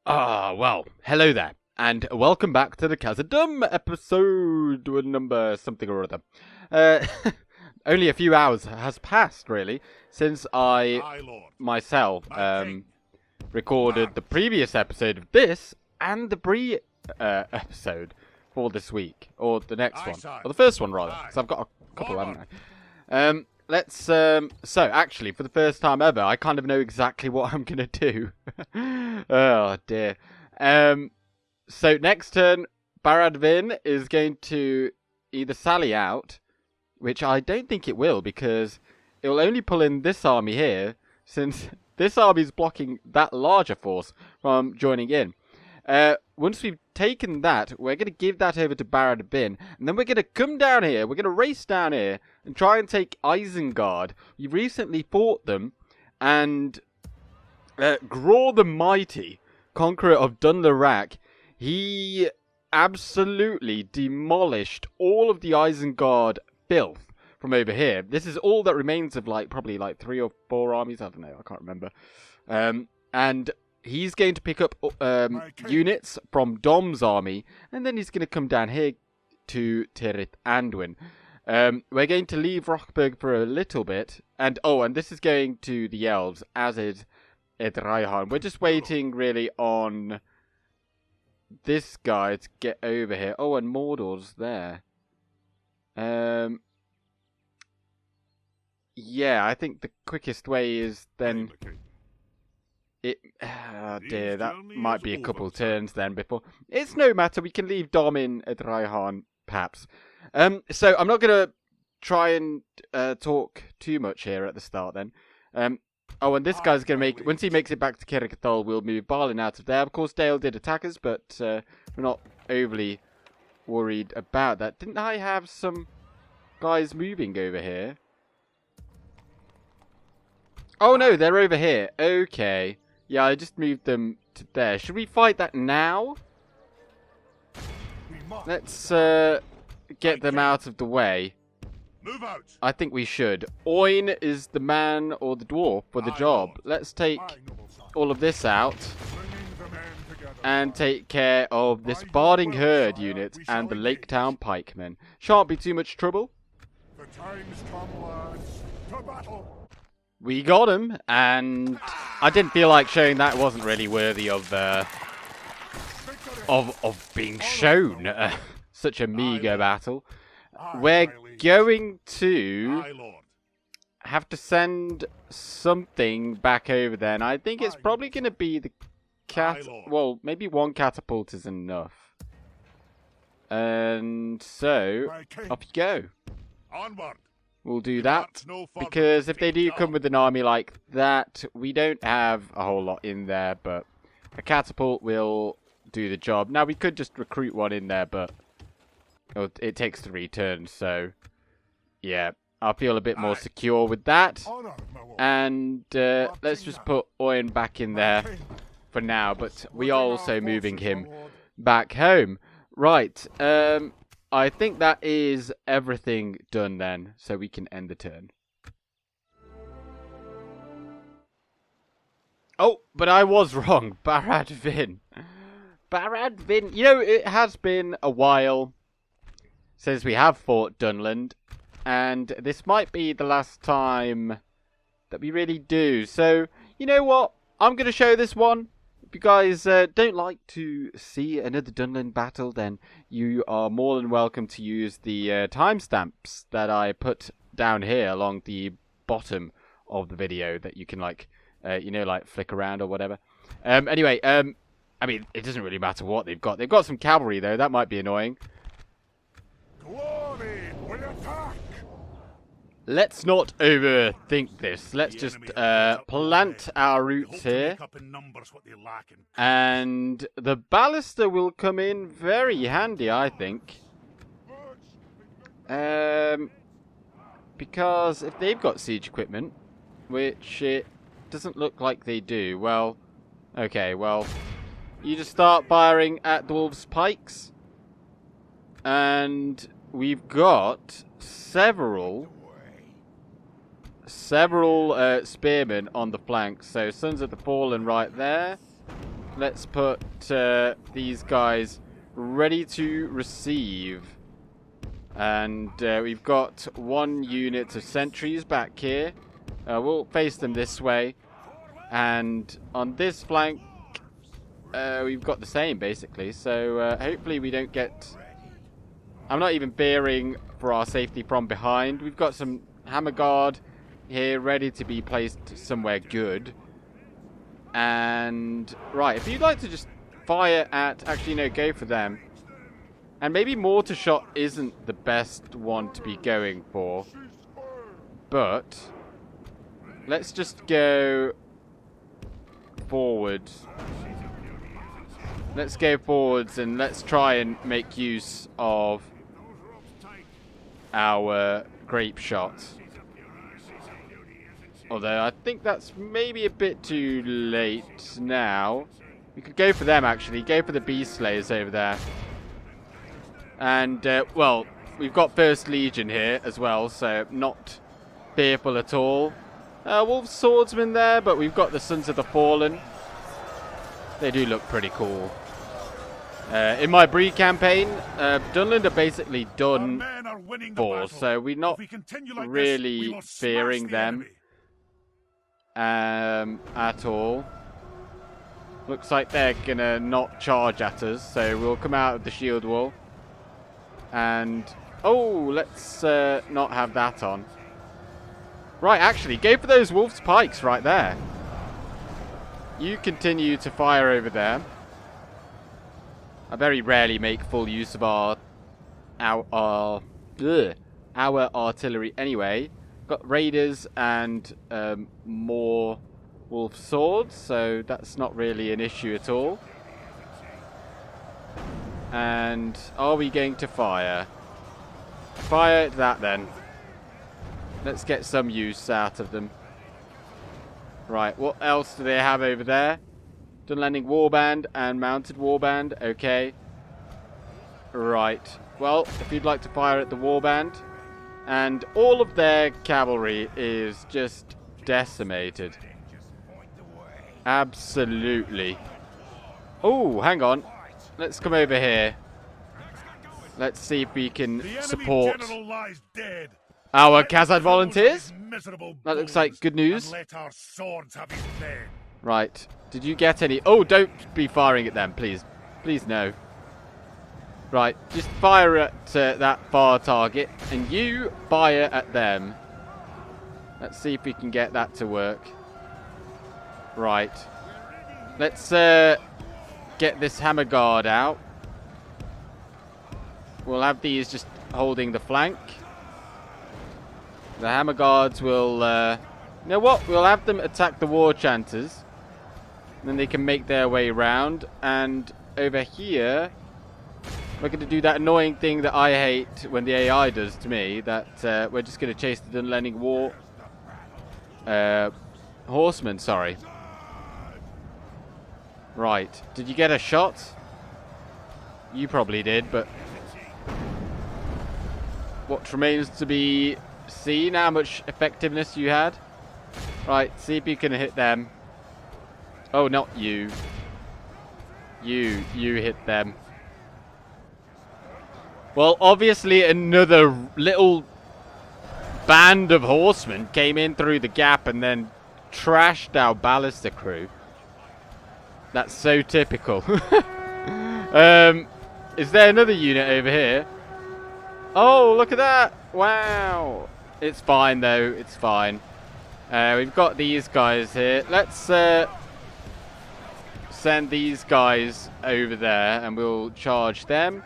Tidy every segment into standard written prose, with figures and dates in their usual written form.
Well, hello there, and welcome back to the Khazad-Dûm episode number something or other. Only a few hours has passed, really, since I myself recorded the previous episode of this and the episode for this week, or the next one, or the first one rather, because I've got a couple, haven't I? So actually, for the first time ever, I kind of know exactly what I'm going to do. Oh, dear. So next turn, Barad Vin is going to either sally out, which I don't think it will, because it will only pull in this army here, since this army is blocking that larger force from joining in. Once we've taken that, we're going to give that over to Barad Vin, and then we're going to come down here, we're going to race down here, and try and take Isengard. We recently fought them, and Gror the Mighty, conqueror of Dunlarak, he absolutely demolished all of the Isengard filth from over here. This is all that remains of probably 3 or 4 armies, I don't know, I can't remember. And he's going to pick up units from Dom's army, and then he's going to come down here to Tirith Anduin. We're going to leave Rockburg for a little bit, and this is going to the elves, as is Rohan. We're just waiting, really, on this guy to get over here. Oh, and Mordor's there. Yeah, I think the quickest way is then... Oh dear, that might be a couple turns then before... It's no matter, we can leave Dom in at Rohan, perhaps. So I'm not going to try and talk too much here at the start then. And this guy's going to make... Once he makes it back to Cirith, we'll move Balin out of there. Of course, Dale did attack us, but we're not overly worried about that. Didn't I have some guys moving over here? Oh no, they're over here. Okay. Yeah, I just moved them to there. Should we fight that now? Let's get them out of the way. Move out. I think we should. Oin is the man or the dwarf for the job. Let's take all of this out and take care of this Barding Herd unit and the Lake Town pikemen. Shan't be too much trouble. The time's come, lads. To battle. We got him, and I didn't feel like showing that. It wasn't really worthy of being shown such a meager battle. We're going to have to send something back over there, and I think it's probably going to be the well, maybe one catapult is enough. And so, off you go. Onward. We'll do that, because if they do come with an army like that, we don't have a whole lot in there, but a catapult will do the job. Now, we could just recruit one in there, but it takes 3 turns, so yeah, I feel a bit more secure with that. And let's just put Owen back in there for now, but we are also moving him back home. Right, I think that is everything done then, so we can end the turn. Oh, but I was wrong. Barad Vin. Barad Vin. You know, it has been a while since we have fought Dunland, and this might be the last time that we really do. So, you know what? I'm going to show this one. If you guys don't like to see another Dunland battle, then you are more than welcome to use the timestamps that I put down here along the bottom of the video that you can, flick around or whatever. Anyway, I mean, it doesn't really matter what they've got. They've got some cavalry, though. That might be annoying. Glory will attack. Let's not overthink this. Let's just plant our roots here. And the ballista will come in very handy, I think. Because if they've got siege equipment, which it doesn't look like they do, well, okay, well, you just start firing at dwarves' pikes. And we've got several spearmen on the flanks. So Sons of the Fallen right there. let's put these guys ready to receive. And we've got 1 unit of sentries back here. We'll face them this way. And on this flank, we've got the same, basically. So hopefully we don't get... I'm not even fearing for our safety from behind. We've got some hammer guard here ready to be placed somewhere good. And, right, if you'd like to just fire at... Actually, no, go for them. And maybe mortar shot isn't the best one to be going for. But let's just go forward. Let's go forwards and let's try and make use of our grape shot. Although I think that's maybe a bit too late now. We could go for them, actually. Go for the beast slayers over there. And, well, we've got First Legion here as well, so not fearful at all. Wolf Swordsman there, but we've got the Sons of the Fallen. They do look pretty cool. In my Bree campaign, Dunland are basically done for, so we're not really fearing them at all. Looks like they're going to not charge at us, so we'll come out of the shield wall. And, oh, let's not have that on. Right, actually, go for those wolf's pikes right there. You continue to fire over there. I very rarely make full use of our artillery anyway. Got raiders and more wolf swords, so that's not really an issue at all. And are we going to fire? Fire that then. Let's get some use out of them. Right, what else do they have over there? Dunlanding Warband and Mounted Warband. Okay. Right. Well, if you'd like to fire at the Warband. And all of their cavalry is just decimated. Absolutely. Oh, hang on. Let's come over here. Let's see if we can support our Khazad volunteers. That looks like good news. Right. Did you get any? Oh, don't be firing at them, please. Please, no. Right. Just fire at that far target. And you fire at them. Let's see if we can get that to work. Right. Let's get this hammer guard out. We'll have these just holding the flank. The hammer guards will... you know what? We'll have them attack the war chanters. And then they can make their way around. And over here, we're going to do that annoying thing that I hate when the AI does to me. That we're just going to chase the Dunlanding war... horsemen, sorry. Right. Did you get a shot? You probably did, but... what remains to be seen, how much effectiveness you had. Right, see if you can hit them. Oh, not you. You hit them. Well, obviously another little band of horsemen came in through the gap and then trashed our ballista crew. That's so typical. Is there another unit over here? Oh, look at that. Wow. It's fine, though. It's fine. We've got these guys here. Let's send these guys over there, and we'll charge them.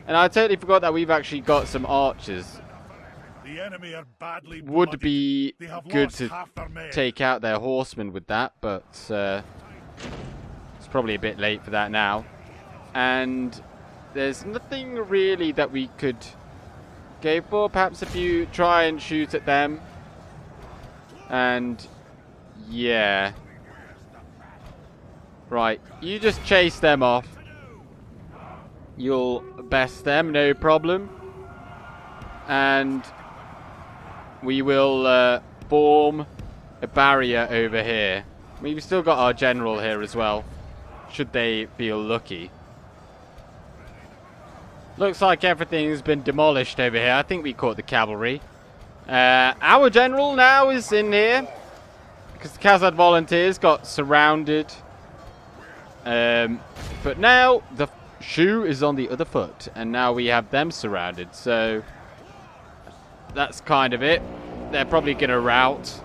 And I totally forgot that we've actually got some archers. The enemy are badly Would be They have good lost to half their men. take out their horsemen with that, but it's probably a bit late for that now. And there's nothing really that we could go for. Perhaps if you try and shoot at them. And yeah. Right, you just chase them off. You'll best them, no problem. And we will form a barrier over here. We've still got our general here as well. should they feel lucky. Looks like everything's been demolished over here. I think we caught the cavalry. Our general now is in here because the Khazad volunteers got surrounded. But now the shoe is on the other foot, and now we have them surrounded. So that's kind of it. They're probably going to rout,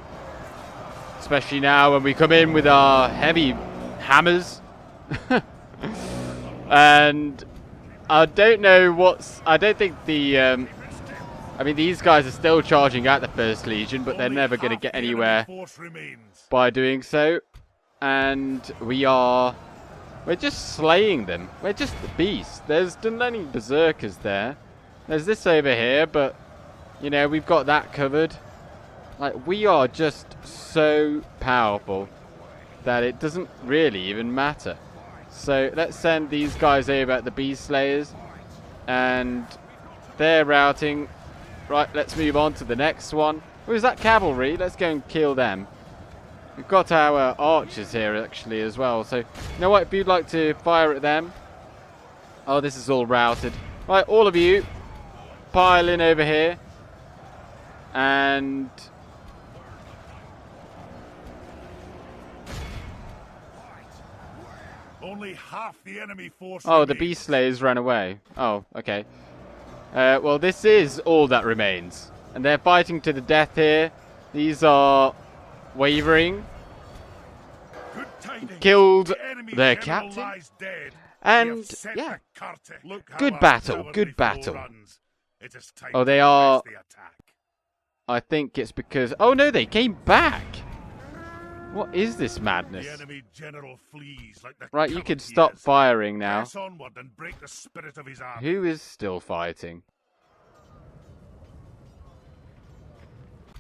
especially now when we come in with our heavy hammers. And I don't know I don't think the I mean, these guys are still charging at the First Legion, but they're never going to get anywhere by doing so. And we're just slaying them. We're just the beasts. There's Dunlending berserkers there. There's this over here, but you know, we've got that covered. Like, we are just so powerful that it doesn't really even matter. So let's send these guys over at the Beast Slayers, and they're routing. Right, let's move on to the next one. Oh, is that cavalry? Let's go and kill them. We've got our archers here actually as well. So, you know what? If you'd like to fire at them. Oh, this is all routed. Right, all of you, pile in over here. And only half the enemy force. oh, the Beast Slayers ran away. Oh, okay. Well, this is all that remains. And they're fighting to the death here. These are wavering. Killed their captain. And, yeah. Good battle, good battle. Oh, they are... I think it's because... Oh, no, they came back. What is this madness? Right, you can stop firing now. Who is still fighting?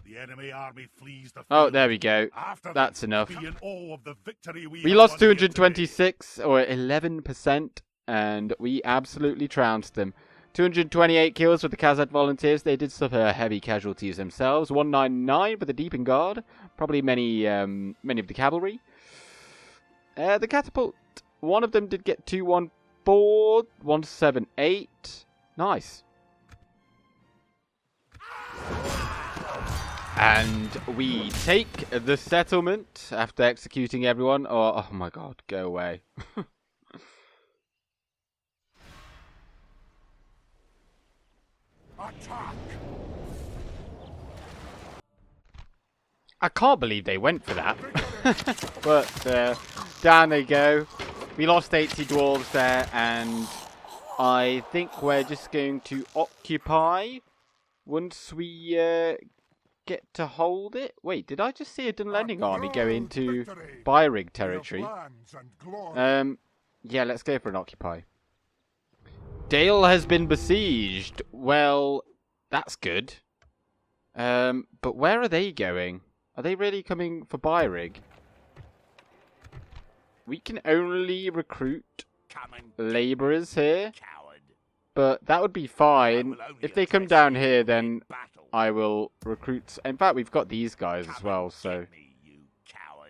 The enemy army flees the field. Oh, there we go. That's enough. We lost 226, or 11%, and we absolutely trounced them. 228 kills with the Khazad volunteers. They did suffer heavy casualties themselves. 199 for the Deeping Guard. Probably many of the cavalry. The catapult, one of them did get 214, 178. Nice. And we take the settlement after executing everyone. Oh my god, go away. Attack! I can't believe they went for that. But down they go. We lost 80 dwarves there, and I think we're just going to occupy once we get to hold it. Wait, did I just see a Dunlending army go into Byrig territory? Yeah, let's go for an occupy. Dale has been besieged. Well, that's good. But where are they going? Are they really coming for Byrig? We can only recruit labourers here. But that would be fine. If they come down here, then I will recruit. In fact, we've got these guys as well, so...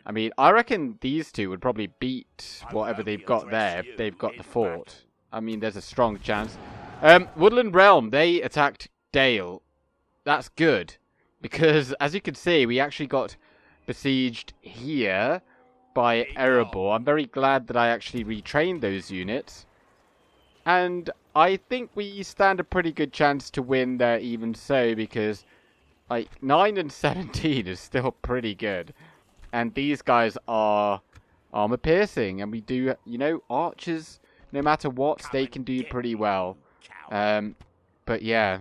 I mean, I reckon these two would probably beat whatever they've got there if they've got the fort. I mean, there's a strong chance. Woodland Realm, they attacked Dale. That's good. Because, as you can see, we actually got besieged here by Erebor. I'm very glad that I actually retrained those units. And I think we stand a pretty good chance to win there even so, because like 9 and 17 is still pretty good. And these guys are armor piercing, and we do, you know, archers, no matter what, they can do pretty well. But yeah,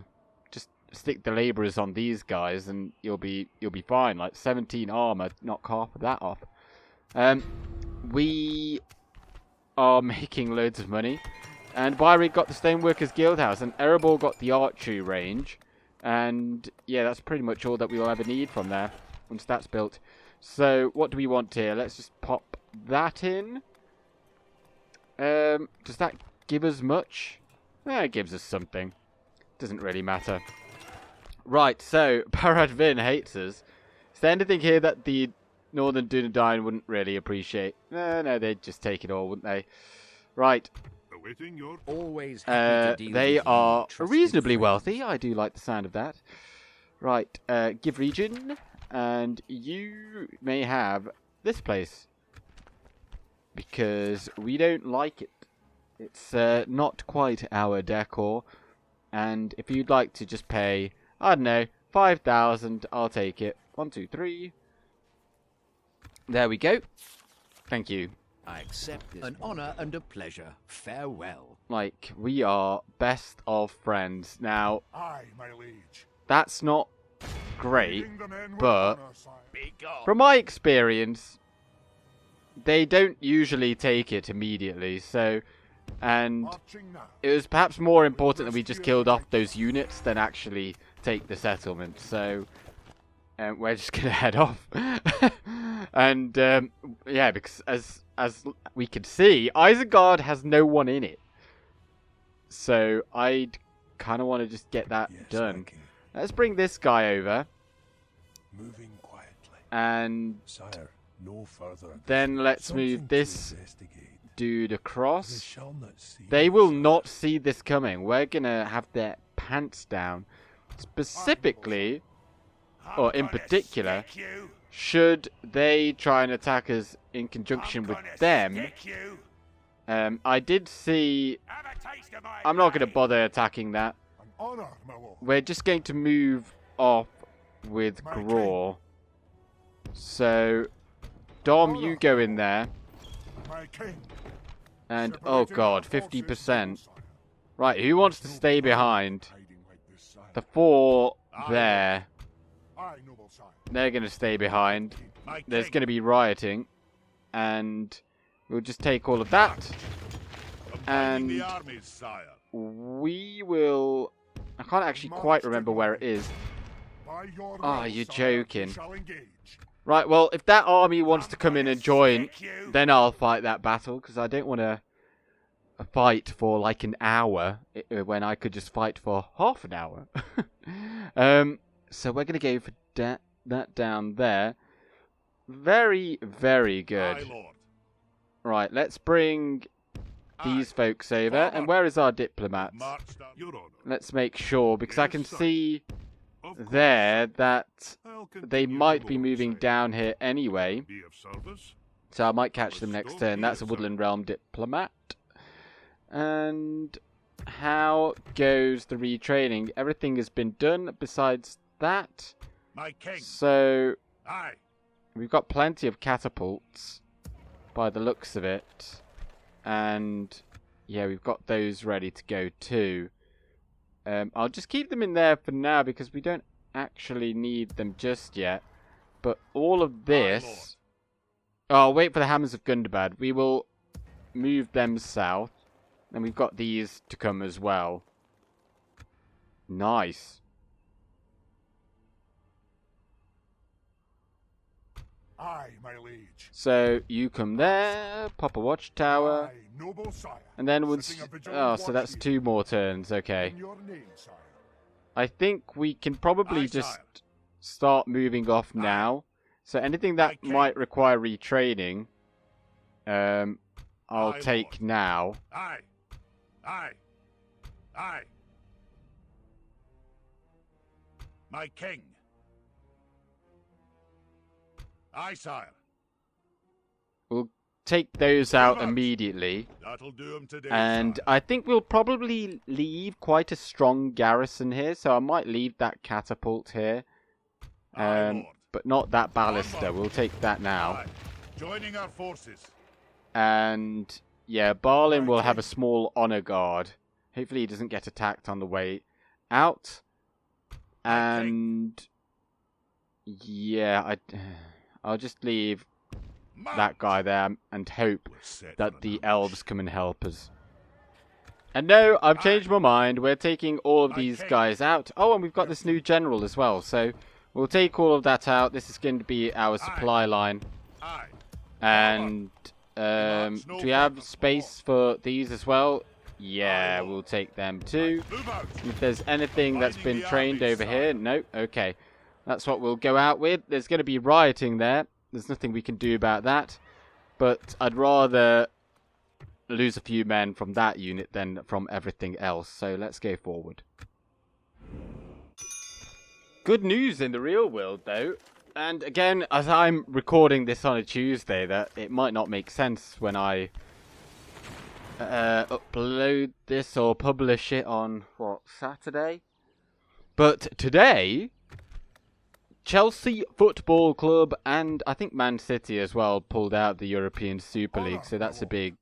just stick the laborers on these guys and you'll be fine. Like 17 armor, knock half of that off. We are making loads of money. And Byrig got the Stoneworkers Guildhouse, and Erebor got the archery range. And yeah, that's pretty much all that we'll ever need from there once that's built. So what do we want here? Let's just pop that in. Does that give us much? It gives us something. Doesn't really matter. Right, so Barad Vin hates us. Is there anything here that the Northern Dunedain wouldn't really appreciate. No, they'd just take it all, wouldn't they? Right. Awaiting your Always happy to deal They with you, are trusted reasonably friend. wealthy. I do like the sound of that. Right. Give region. And you may have this place. Because we don't like it. It's not quite our decor. And if you'd like to just pay, I don't know, 5,000, I'll take it. 1, 2, 3. There we go. Thank you. I accept this. An honor and a pleasure. Farewell. Like, we are best of friends. Now, aye, my liege. that's not great, Leading the men with but honor, sire. from my experience, they don't usually take it immediately, so, and Marching now. it was perhaps more important that we just killed off those units than actually take the settlement, so we're just gonna head off. And, yeah, because as we can see, Isengard has no one in it, so I'd kind of want to just get that done. Let's bring this guy over. Moving quietly. And Sire, no further. then let's Something move to this investigate. dude They across. shall not see They you, will sire. not see this coming. We're gonna have their pants down. Specifically, or in particular, should they try and attack us in conjunction with them. I did see... I'm not gonna bother attacking that. An honor, my lord. We're just going to move off with Graw. So, Dom, you go in there. My king. And, oh god, 50%. Right, who wants to stay behind? Hiding like this, sire. The 4 there, Aye, noble sire. they're going to stay behind. There's going to be rioting. And we'll just take all of that. And we will... I can't actually quite remember where it is. By your Oh, will, you're sire, we joking. shall engage. Right, well, if that army wants to come in and join, then I'll fight that battle, because I don't want to fight for like an hour when I could just fight for half an hour. So we're going to go for that down there. Very, very good. Right, let's bring these folks over. And where is our diplomat? Let's make sure, because I can see there that they might be moving down here anyway. So I might catch them next turn. That's a Woodland Realm diplomat. And how goes the retraining? Everything has been done besides that. So we've got plenty of catapults by the looks of it. And yeah, we've got those ready to go too. I'll just keep them in there for now because we don't actually need them just yet. But all of this... Oh, I'll wait for the Hammers of Gundabad. We will move them south. And we've got these to come as well. Nice. Aye, my liege. So you come there, pop a watchtower, Aye, noble sire. and then we'll... Setting a vigilant Oh, so watch that's here. 2 more turns, okay. In your name, sire. I think we can probably Aye, just sire. start moving off now. So anything that king. might require retraining, I'll Aye, take lord. now. Aye. Aye. Aye. My king. Aye, sire. We'll take those out Move out. immediately. That'll do him today, And sire. I think we'll probably leave quite a strong garrison here. So I might leave that catapult here. Aye, lord. But not that ballista. march. We'll take that now. Aye. Joining our forces. And yeah, Balin will have a small honor guard. Hopefully he doesn't get attacked on the way out. And yeah, I'll just leave that guy there and hope that the elves come and help us. And no, I've changed my mind. We're taking all of these guys out. Oh, and we've got this new general as well. So we'll take all of that out. This is going to be our supply line. Aye. And do we have space for these as well? Yeah, we'll take them too. Move out. If there's anything that's been trained over here, no, okay. That's what we'll go out with. There's going to be rioting there, There's nothing we can do about that. But I'd rather lose a few men from that unit than from everything else. So let's go forward. Good news in the real world, though. And again, as I'm recording this on a Tuesday, that it might not make sense when I upload this or publish it on, what, Saturday? But today, Chelsea Football Club and I think Man City as well pulled out the European Super League, so that's a big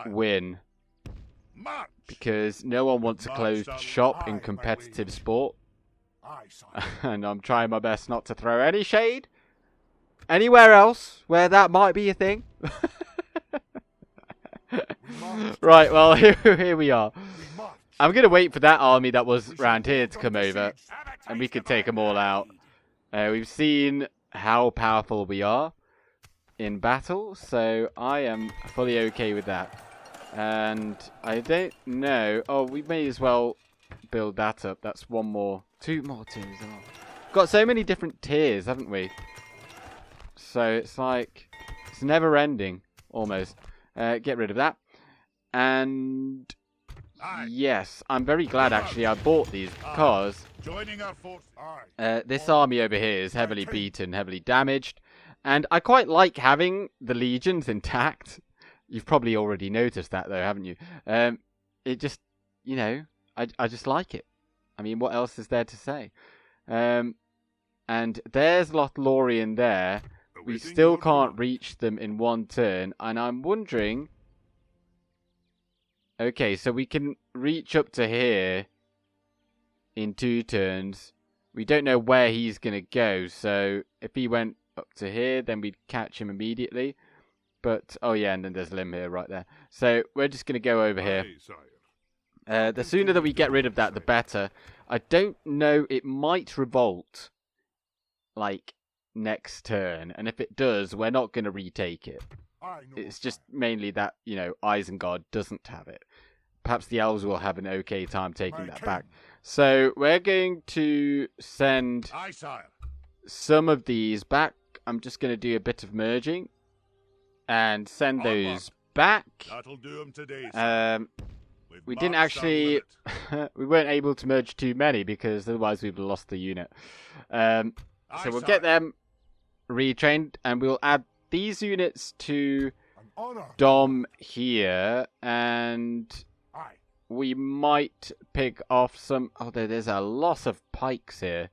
win because no one wants a closed shop in competitive sport, and I'm trying my best not to throw any shade anywhere else where that might be a thing. Right, well here we are. I'm going to wait for that army that was round here to come over, and we can take them all out. We've seen how powerful we are in battle, so I am fully okay with that. And I don't know... Oh, we may as well build that up. That's two more tiers. Oh. Got so many different tiers, haven't we? So it's like... It's never ending, almost. Get rid of that. And... Yes, I'm very glad actually I bought these because this army over here is heavily beaten, heavily damaged, and I quite like having the legions intact. You've probably already noticed that though, haven't you? It just, you know, I just like it. I mean, what else is there to say? And there's Lothlorien there. We still can't reach them in one turn, and I'm wondering... Okay, so we can reach up to here in 2 turns. We don't know where he's going to go, so if he went up to here, then we'd catch him immediately. But, oh yeah, and then there's Lim here right there. So we're just going to go over here. The sooner that we get rid of that, the better. I don't know, it might revolt, like, next turn. And if it does, we're not going to retake it. It's just mainly that, you know, Isengard doesn't have it. Perhaps the elves will have an okay time taking that back. So we're going to send some of these back. I'm just going to do a bit of merging and send those back. We didn't actually... we weren't able to merge too many because otherwise we'd have lost the unit. So we'll get them retrained and we'll add these units to Dom here, and we might pick off some... Oh, there's a lot of pikes here.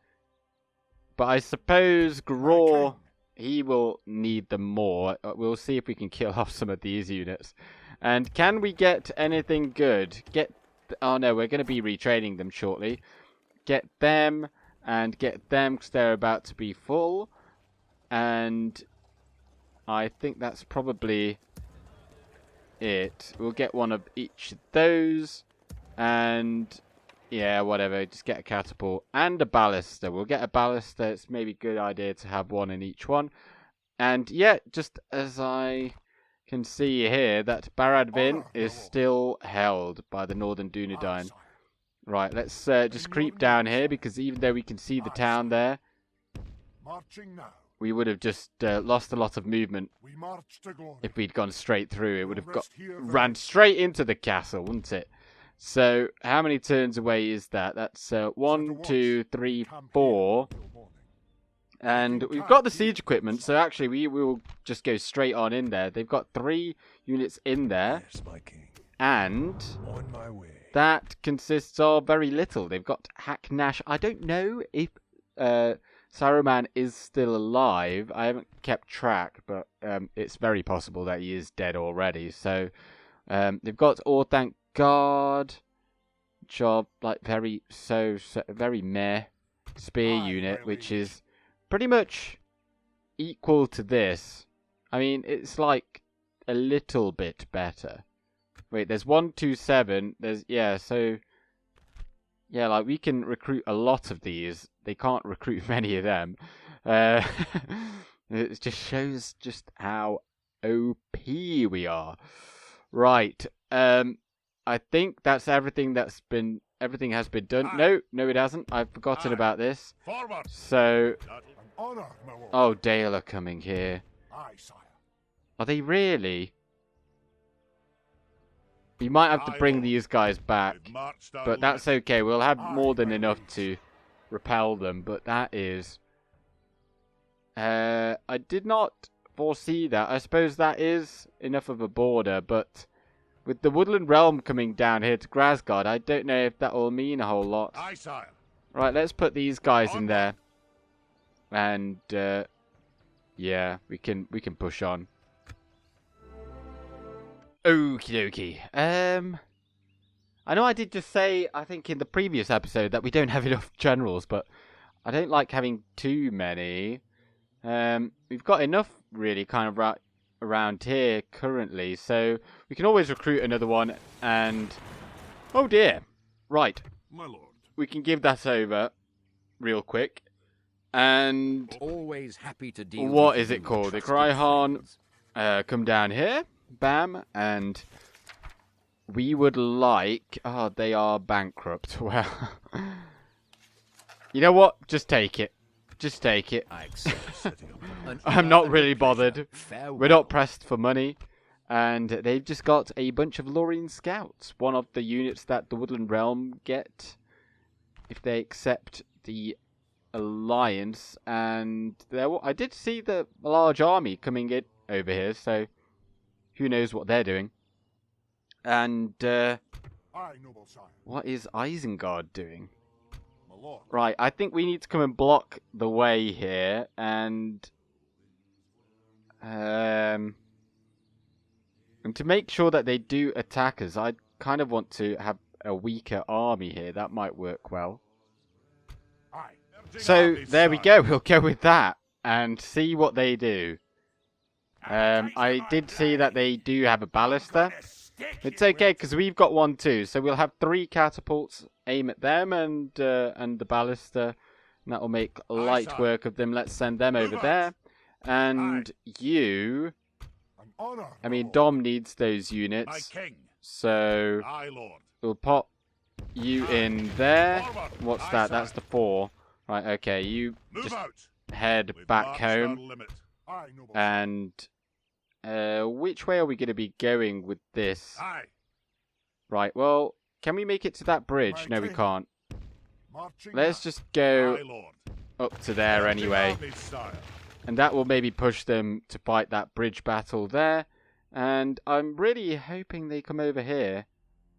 But I suppose Graw, he will need them more. We'll see if we can kill off some of these units. And can we get anything good? Oh no, we're going to be retraining them shortly. Get them, and get them because they're about to be full. And... I think that's probably it. We'll get one of each of those. And, yeah, whatever. Just get a catapult and a ballista. We'll get a ballista. It's maybe a good idea to have one in each one. And, yeah, just as I can see here, that Barad Vin is still held by the Northern Dunedain. Right, let's just creep down here, because even though we can see the town there, we would have just lost a lot of movement if we'd gone straight through. It would have ran straight into the castle, wouldn't it? So, how many turns away is that? That's 1, 2, 3, 4. And we've got the siege equipment, so actually we will just go straight on in there. They've got 3 units in there. And that consists of very little. They've got Hacknash. I don't know if... Saruman is still alive. I haven't kept track, but it's very possible that he is dead already. So they've got Orthanc Guard, which are like very meh spear unit, which is pretty much equal to this. I mean, it's like a little bit better. Wait, there's 127. There's so. Yeah, like, we can recruit a lot of these. They can't recruit many of them. It just shows just how OP we are. Right. I think that's everything everything has been done. No, it hasn't. I've forgotten about this. So, Honor, my lord. Oh, Dale are coming here. Aye, sire. Are they really? We might have to bring Lord. these guys back. We've marched our But that's limit. okay. We'll have Aye, more than my enough liege. to repel them. But that is... I did not foresee that. I suppose that is enough of a border. But with the Woodland Realm coming down here to Grasgard, I don't know if that will mean a whole lot. Aye, sire. Right, let's put these guys in Onward. there. And, yeah, we can push on. Okie dokie. I know I did just say, I think in the previous episode, that we don't have enough generals, but I don't like having too many. We've got enough, really, kind of around here currently, so we can always recruit another one, and... Oh dear! Right, My lord. we can give that over real quick. And Always happy to deal what with is it you, called? The trusted Rohan friends. come down here. Bam. And we would like... Oh, they are bankrupt. Well, you know what? Just take it. Just take it. I accept setting up an I'm honor not and really a pleasure. bothered. Farewell. We're not pressed for money. And they've just got a bunch of Lothlorien scouts. One of the units that the Woodland Realm get if they accept the alliance. And I did see the large army coming in over here, so who knows what they're doing. And Aye, noble sire. what is Isengard doing? My lord. Right, I think we need to come and block the way here, and to make sure that they do attack us, I kind of want to have a weaker army here. That might work well. Aye. So, Army, there we sire. go. We'll go with that and see what they do. I did see that they do have a ballista. It's okay, because we've got one too. So we'll have 3 catapults, aim at them, and the ballista. And that will make light sire. work of them. Let's send them over Move there. out. And you... An honor. I my mean, lord. Dom needs those My units. king. So Aye, lord. we'll pop you in there. Forward. What's Aye, that? sire. That's the 4. Right, okay. You Move just out. head We've back marched home. our limit. Aye, noble sire. And which way are we going to be going with this? Aye. Right, well, can we make it to that bridge? My No, we king. can't. Marching Let's now. just go Aye, lord. up to there Marching anyway. army, sire. And that will maybe push them to fight that bridge battle there. And I'm really hoping they come over here.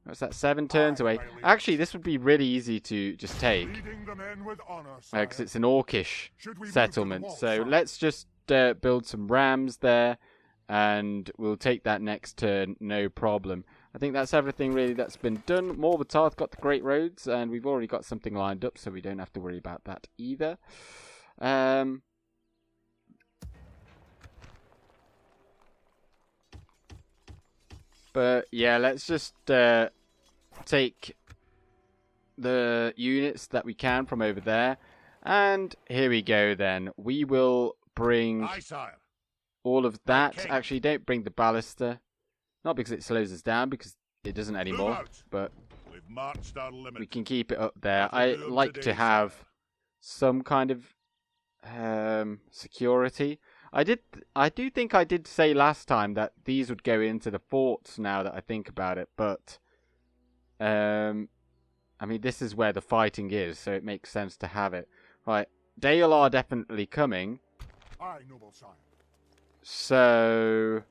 What's that, 7 turns Aye, away? my liege. Actually, this would be really easy to just take. Leading the men with honor, sire. Because it's an orcish Should we move to the settlement. wall, So sire? let's just build some rams there. And we'll take that next turn, no problem. I think that's everything really that's been done. Morvatarth got the great roads, and we've already got something lined up, so we don't have to worry about that either. But yeah, let's just take the units that we can from over there. And here we go then. We will bring Aye, sire. all of that. king. Actually, don't bring the ballista. Not because it slows us down, because it doesn't anymore. out. But We've marched our limit. we can keep it up there. That'll I do like today, to have sire. some kind of security. I do think I did say last time that these would go into the forts now that I think about it, but I mean, this is where the fighting is, so it makes sense to have it. Right, Dale are definitely coming, Aye, noble sire. so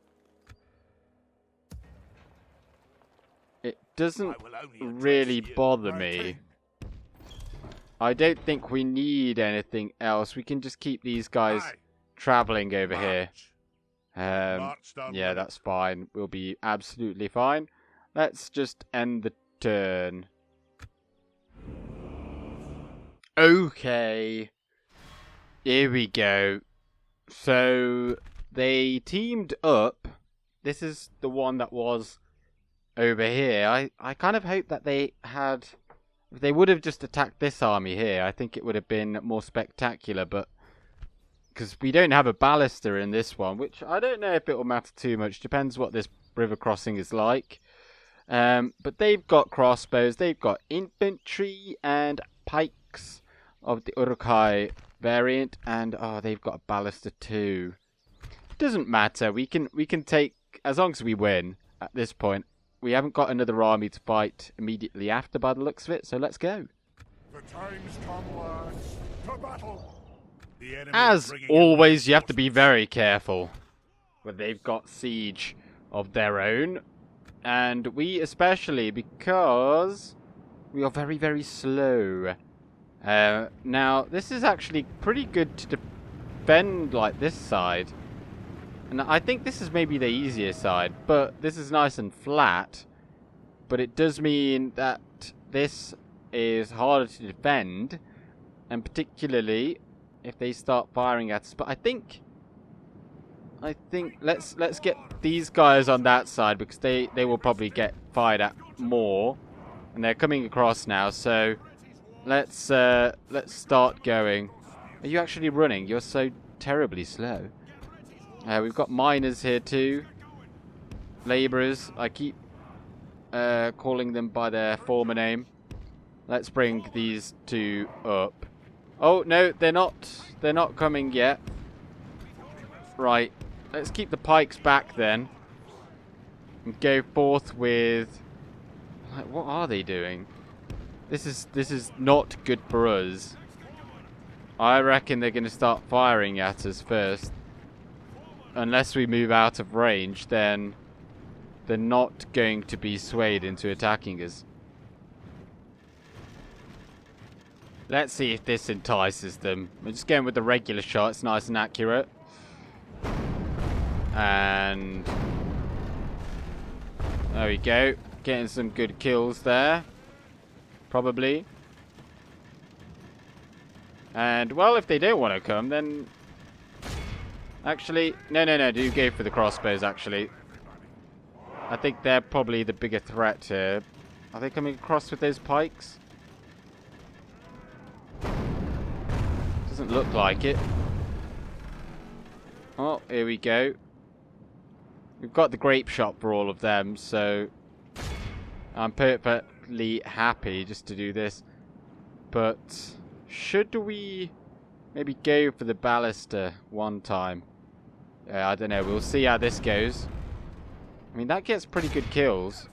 it doesn't I will only really address you, bother my me. king. I don't think we need anything else. We can just keep these guys Aye. traveling over here. March. Marched our Yeah, limit. that's fine. We'll be absolutely fine. Let's just end the turn. Okay. Here we go. So, they teamed up. This is the one that was over here. I kind of hope that they had... If they would have just attacked this army here, I think it would have been more spectacular, but... Because we don't have a ballista in this one, which I don't know if it will matter too much. Depends what this river crossing is like. But they've got crossbows, they've got infantry and pikes of the Uruk-hai variant, and oh, they've got a ballista too. Doesn't matter. We can take, as long as we win at this point. We haven't got another army to fight immediately after by the looks of it, so let's go. The time's come, lads. To battle. The enemy As always, you have to be very careful when they've got siege of their own, and we especially, because we are very, very slow. Now, this is actually pretty good to defend like this side. And I think this is maybe the easier side, but this is nice and flat. But it does mean that this is harder to defend, and particularly if they start firing at us. But I think let's get these guys on that side, because they will probably get fired at more, and they're coming across now. So let's start going. Are you actually running? You're so terribly slow. We've got miners here too. Labourers. I keep calling them by their former name. Let's bring these two up. Oh no, they're not coming yet. Right. Let's keep the pikes back then. And go forth with, like, what are they doing? This is not good for us. I reckon they're going to start firing at us first. Unless we move out of range, then they're not going to be swayed into attacking us. Let's see if this entices them. We're just going with the regular shot. It's nice and accurate. And there we go. Getting some good kills there. Probably. And, well, if they don't want to come, then... Actually, no, do go for the crossbows, actually. I think they're probably the bigger threat here. Are they coming across with those pikes? Doesn't look like it. Oh, here we go. We've got the grape shot for all of them, so I'm perfectly happy just to do this. But should we maybe go for the ballista one time? I don't know. We'll see how this goes. I mean, that gets pretty good kills.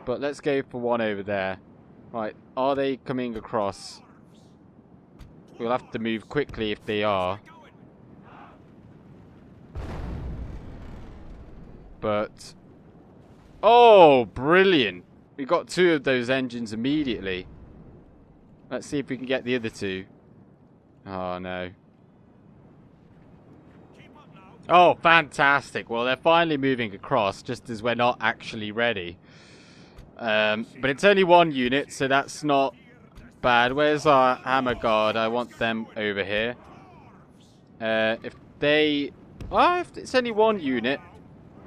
But let's go for one over there. Right, are they coming across? We'll have to move quickly if they are. But... oh, brilliant! We got two of those engines immediately. Let's see if we can get the other two. Oh, no. Oh, fantastic. Well, they're finally moving across, just as we're not actually ready. But it's only one unit, so that's not bad. Where's our hammer guard? I want them over here. If they... well, if it's only one unit,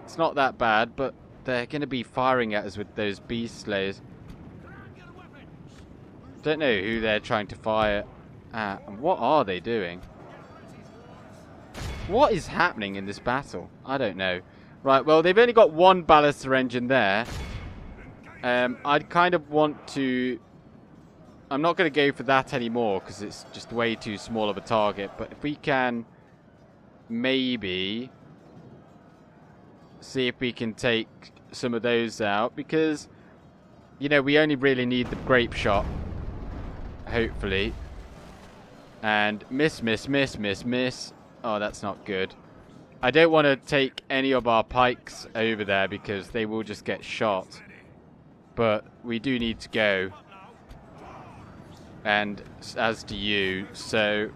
it's not that bad, but they're going to be firing at us with those beast slayers. Don't know who they're trying to fire at. And what are they doing? What is happening in this battle? I don't know. Right, well, they've only got one ballista engine there. I'd kind of want to... I'm not going to go for that anymore because it's just way too small of a target. But if we can maybe see if we can take some of those out. Because, you know, we only really need the grape shot. Hopefully. And miss. Oh, that's not good. I don't want to take any of our pikes over there because they will just get shot. But we do need to go. And as do you. So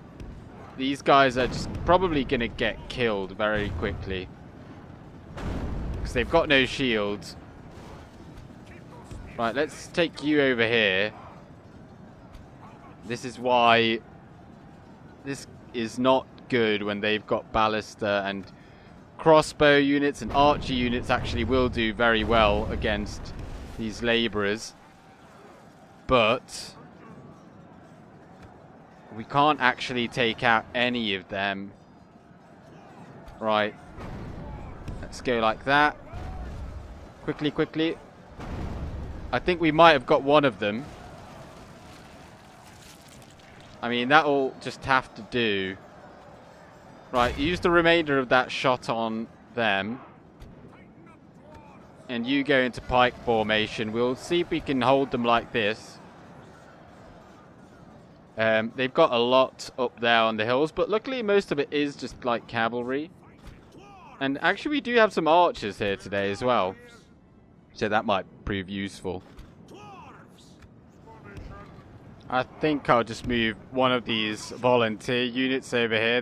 these guys are just probably going to get killed very quickly. Because they've got no shields. Right, let's take you over here. This is why this is not good when they've got ballista, and crossbow units and archer units actually will do very well against these labourers. But we can't actually take out any of them. Right. Let's go like that. Quickly. I think we might have got one of them. I mean, that'll just have to do. Right, use the remainder of that shot on them. And you go into pike formation. We'll see if we can hold them like this. They've got a lot up there on the hills, but luckily most of it is just like cavalry. And actually we do have some archers here today as well. So that might prove useful. I think I'll just move one of these volunteer units over here.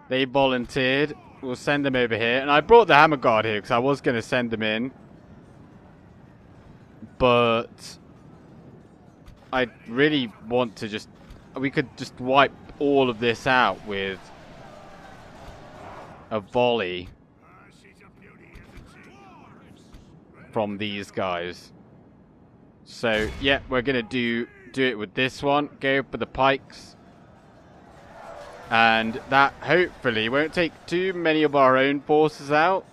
They volunteered. We'll send them over here. And I brought the Hammer Guard here because I was going to send them in. But I really want to just... We could just wipe all of this out with a volley from these guys. So, yeah, we're going to do it with this one. Go for the pikes. And that hopefully won't take too many of our own forces out.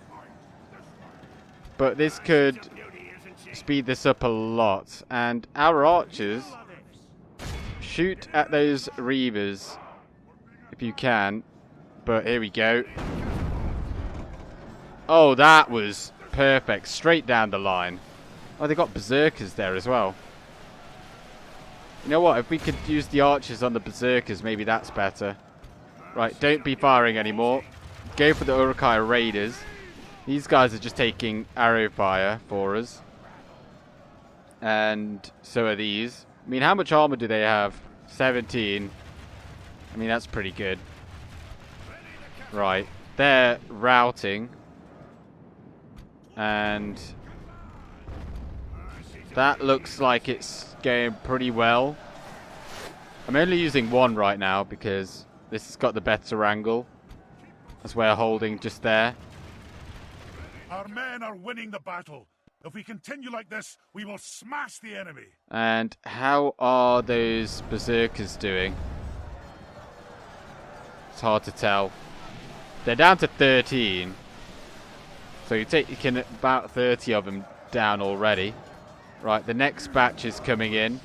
But this could speed this up a lot. And our archers, shoot at those reavers if you can. But here we go. Oh, that was perfect. Straight down the line. Oh, they got berserkers there as well. You know what? If we could use the archers on the berserkers, maybe that's better. Right, don't be firing anymore. Go for the Uruk-hai raiders. These guys are just taking arrow fire for us. And so are these. I mean, how much armor do they have? 17. I mean, that's pretty good. Right, they're routing. And that looks like it's going pretty well. I'm only using one right now because this has got the better angle. As we're holding just there. Our men are winning the battle. If we continue like this, we will smash the enemy. And how are those berserkers doing? It's hard to tell. They're down to 13. So you can about 30 of them down already. Right, the next batch is coming in.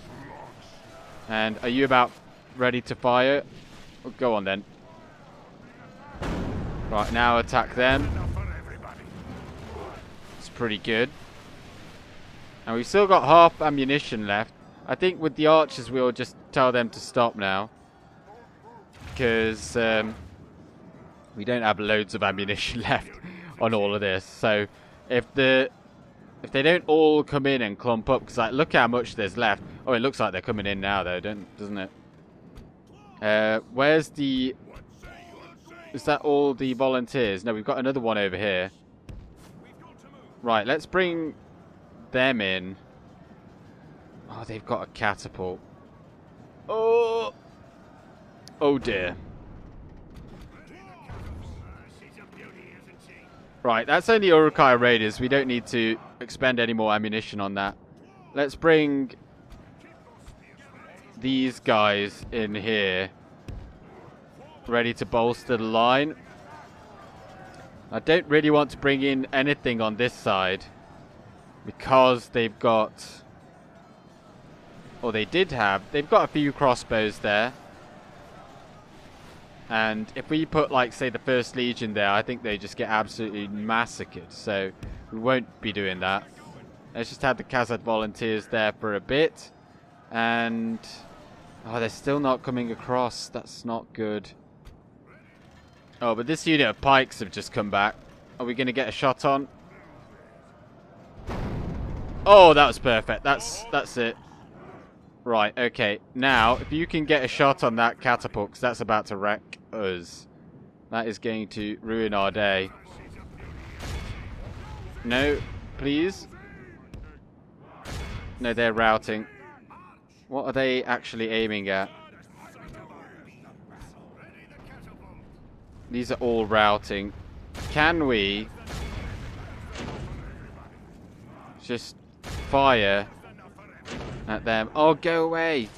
And are you about ready to fire? Oh, go on then. Right, now attack them. It's pretty good. And we've still got half ammunition left. I think with the archers we'll just tell them to stop now. Because we don't have loads of ammunition left on all of this. So if they don't all come in and clump up, because like, look how much there's left. Oh, it looks like they're coming in now though, doesn't it? Where's the... Is that all the volunteers? No, we've got another one over here. Right, let's bring them in. Oh, they've got a catapult. Oh! Oh dear. Right, that's only Uruk-hai raiders. We don't need to expend any more ammunition on that. Let's bring these guys in here. Ready to bolster the line. I don't really want to bring in anything on this side. Because they've got... Or they did have... They've got a few crossbows there. And if we put, like, say, the 1st Legion there, I think they just get absolutely massacred. So, we won't be doing that. Let's just have the Khazad volunteers there for a bit. And... Oh, they're still not coming across. That's not good. Oh, but this unit of pikes have just come back. Are we going to get a shot on? Oh, that was perfect. That's it. Right, okay. Now, if you can get a shot on that catapult, because that's about to wreck us. That is going to ruin our day. No, please. No, they're routing. What are they actually aiming at? These are all routing. Can we just fire at them? Oh, go away!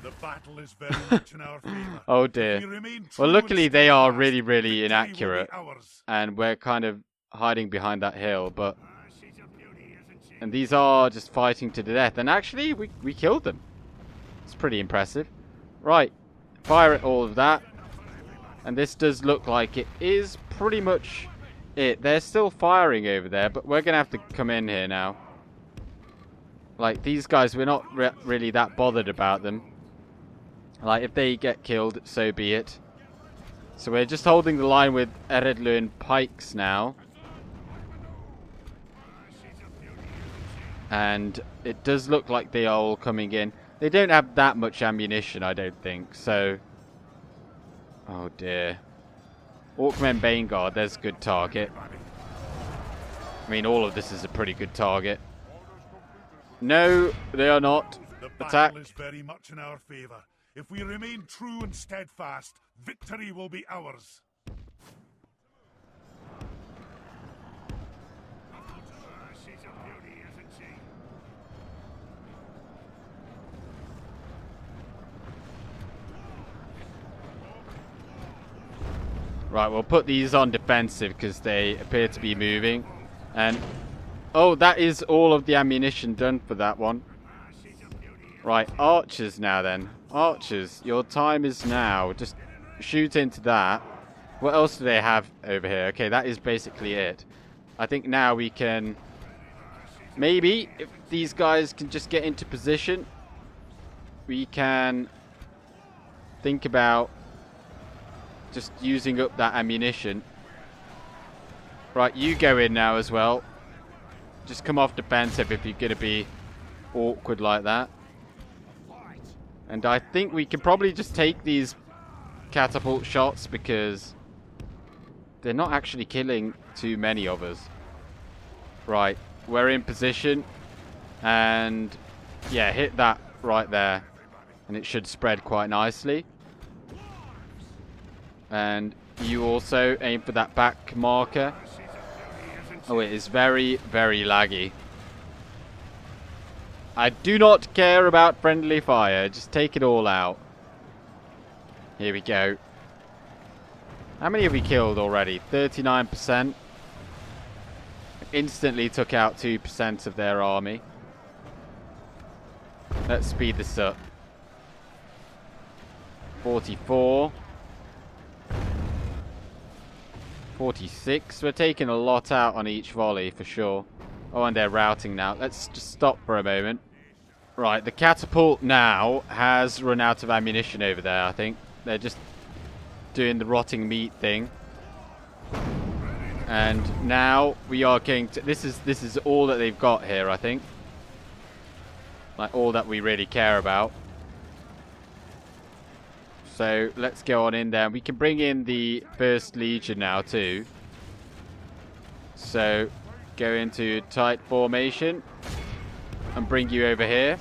The battle is very much in our favor. Oh dear. Well, luckily they are really, really inaccurate, and we're kind of hiding behind that hill. But and these are just fighting to the death. And actually, we killed them. It's pretty impressive. Right, fire at all of that. And this does look like it is pretty much it. They're still firing over there, but we're going to have to come in here now. Like, these guys, we're not really that bothered about them. Like, if they get killed, so be it. So we're just holding the line with Eredluin pikes now. And it does look like they are all coming in. They don't have that much ammunition, I don't think, so... Oh dear. Orcmen Baneguard, there's a good target. I mean, all of this is a pretty good target. No, they are not. The Attack. battle is very much in our favour. If we remain true and steadfast, victory will be ours. She's a beauty, isn't she? Right, we'll put these on defensive because they appear to be moving. And, oh, that is all of the ammunition done for that one. Right, archers now then. Archers, your time is now. Just shoot into that. What else do they have over here? Okay, that is basically it. I think now we can... Maybe, if these guys can just get into position, we can think about just using up that ammunition. Right, you go in now as well. Just come off defensive if you're going to be awkward like that. And I think we can probably just take these catapult shots because they're not actually killing too many of us. Right, we're in position. And yeah, hit that right there. And it should spread quite nicely. And you also aim for that back marker. Oh, it is very, very laggy. I do not care about friendly fire. Just take it all out. Here we go. How many have we killed already? 39%. Instantly took out 2% of their army. Let's speed this up. 44. 46. We're taking a lot out on each volley for sure. Oh, and they're routing now. Let's just stop for a moment. Right, the catapult now has run out of ammunition over there, I think. They're just doing the rotting meat thing. And now we are going to... This is all that they've got here, I think. Like, all that we really care about. So, let's go on in there. We can bring in the First Legion now, too. So, go into tight formation. And bring you over here.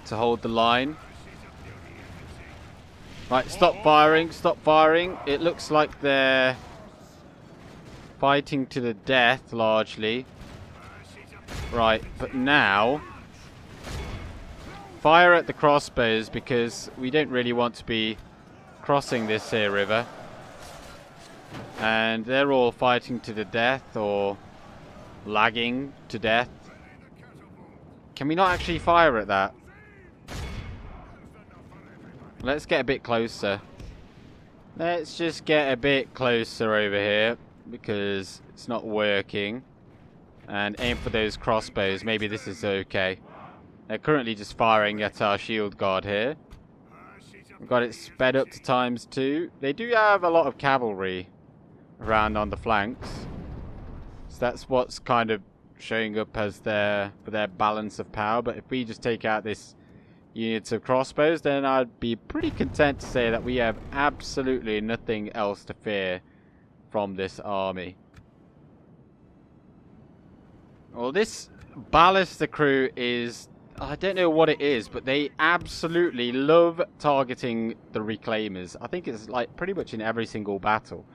To hold the line. Right, stop firing. Stop firing. It looks like they're fighting to the death, largely. Right, but now... Fire at the crossbows because we don't really want to be crossing this here river. And they're all fighting to the death or lagging to death. Can we not actually fire at that? Let's get a bit closer. Let's just get a bit closer over here because it's not working. And aim for those crossbows. Maybe this is okay. They're currently just firing at our shield guard here. We've got it sped up to ×2. They do have a lot of cavalry around on the flanks. So that's what's kind of showing up as their balance of power. But if we just take out this units of crossbows, then I'd be pretty content to say that we have absolutely nothing else to fear from this army. Well, this ballista crew is... I don't know what it is, but they absolutely love targeting the Reclaimers. I think it's like pretty much in every single battle.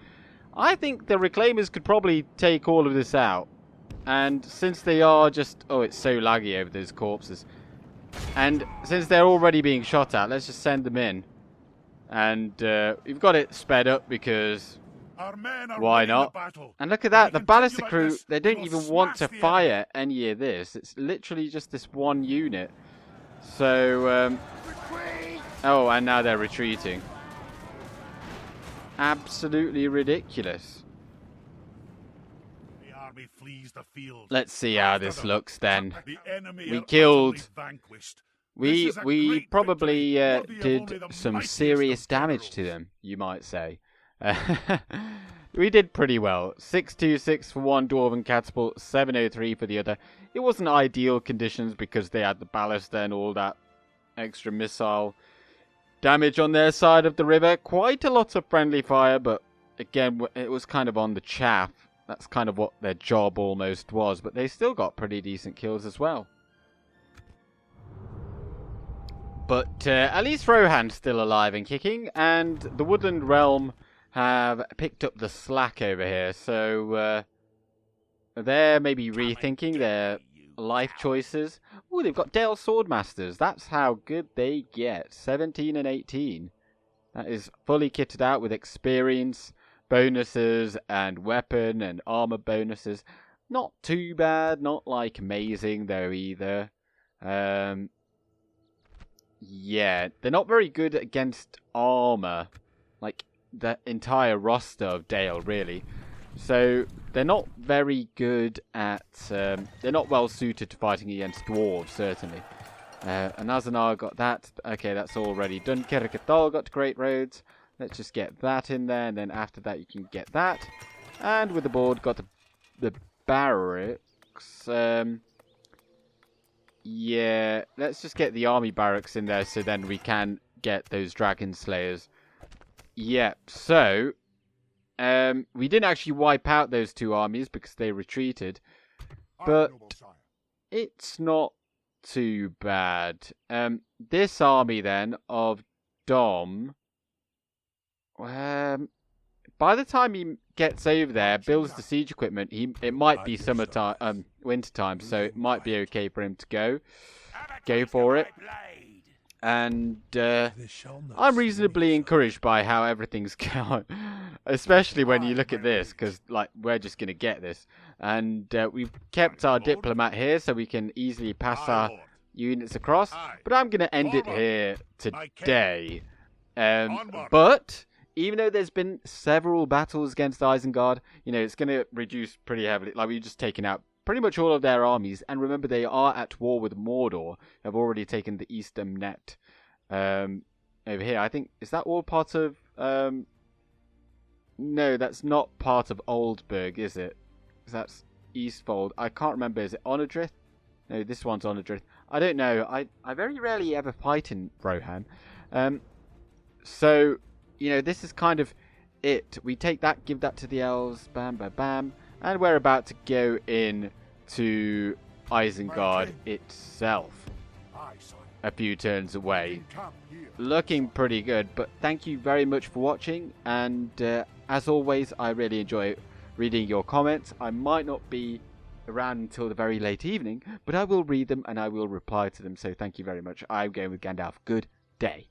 I think the Reclaimers could probably take all of this out. And since they are just... Oh, it's so laggy over those corpses. And since they're already being shot at, let's just send them in. And we've got it sped up because... Our men are why winning not? the battle. And look at If that, we the continue ballista like crew, this, they don't we will even want to smash the fire any of this. It's literally just this one unit. So, oh, and now they're retreating. Absolutely ridiculous. The army flees the field. Let's see how this looks then. The enemy We are killed- utterly vanquished. We This is a great probably victory, worthy of only did the some mightiest serious of damage to generals. them, you might say. We did pretty well. 626 for one Dwarven catapult, 703 for the other. It wasn't ideal conditions because they had the ballista and all that extra missile damage on their side of the river. Quite a lot of friendly fire, but again, it was kind of on the chaff. That's kind of what their job almost was, but they still got pretty decent kills as well. But at least Rohan's still alive and kicking, and the Woodland Realm have picked up the slack over here, so they're maybe rethinking their life choices. Oh, they've got Dale Swordmasters. That's how good they get. 17 and 18. That is fully kitted out with experience, bonuses, and weapon and armor bonuses. Not too bad. Not like amazing though either. Yeah, they're not very good against armor. Like the entire roster of Dale, really. So they're not very good at. They're not well suited to fighting against dwarves, certainly. And Azanar got that. Okay, that's already done. Kerakathal got Great Roads. Let's just get that in there, and then after that you can get that. And with the board, got the barracks. Yeah, let's just get the army barracks in there, so then we can get those dragon slayers. Yep. So. We didn't actually wipe out those two armies because they retreated, but it's not too bad. This army then of Dom, by the time he gets over there, builds the siege equipment, it might be summertime, wintertime, so it might be okay for him to go for it. And I'm reasonably encouraged by how everything's going, especially when you look at this, because like we're just going to get this. And we've kept our diplomat here so we can easily pass our units across. But I'm going to end it here today. But even though there's been several battles against Isengard, you know, it's going to reduce pretty heavily. Like we've just taken out pretty much all of their armies, and remember they are at war with Mordor. Have already taken the Eastern Net over here. I think, is that all part of no, that's not part of Oldburg, is it? That's Eastfold. I can't remember. Is it Onodrith? No, this one's Onodrith. I don't know. I very rarely ever fight in Rohan. So, you know, this is kind of it. We take that, give that to the elves, bam, bam, bam. And we're about to go in to Isengard itself. A few turns away. Looking pretty good, but thank you very much for watching. And as always, I really enjoy reading your comments. I might not be around until the very late evening, but I will read them and I will reply to them. So thank you very much. I'm going with Gandalf. Good day.